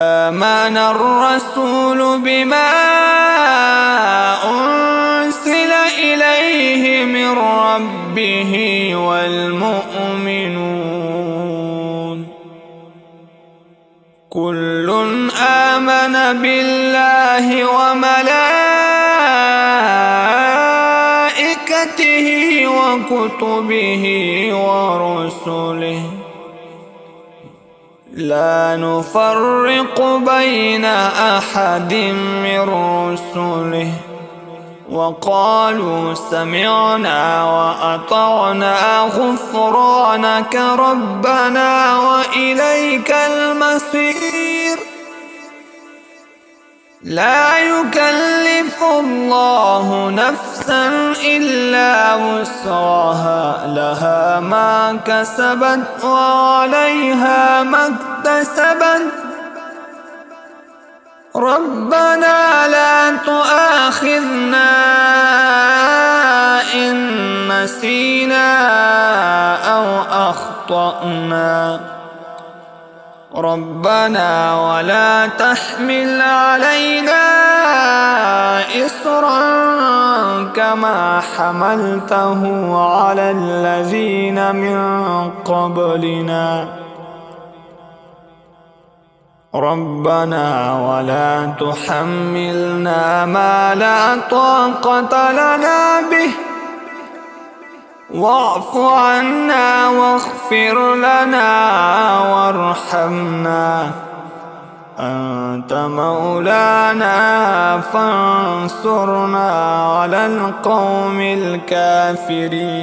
آمن الرسول بما أنزل إليه من ربه والمؤمنون كل آمن بالله وملائكته وكتبه ورسله لا نفرق بين أحد من رسله وقالوا سمعنا وأطعنا غفرانك ربنا وإليك المصير. لا يكلف الله نفسا إلا وسعها لها ما كسبت وعليها ما اكتسبت ربنا لا تؤاخذنا إن نسينا أو أخطأنا ربنا ولا تحمل علينا إصرا كما حملته على الذين من قبلنا ربنا ولا تحملنا ما لا طاقة لنا به واعف عنا واغفر لنا وارحمنا أنت مولانا فانصرنا على القوم الكافرين.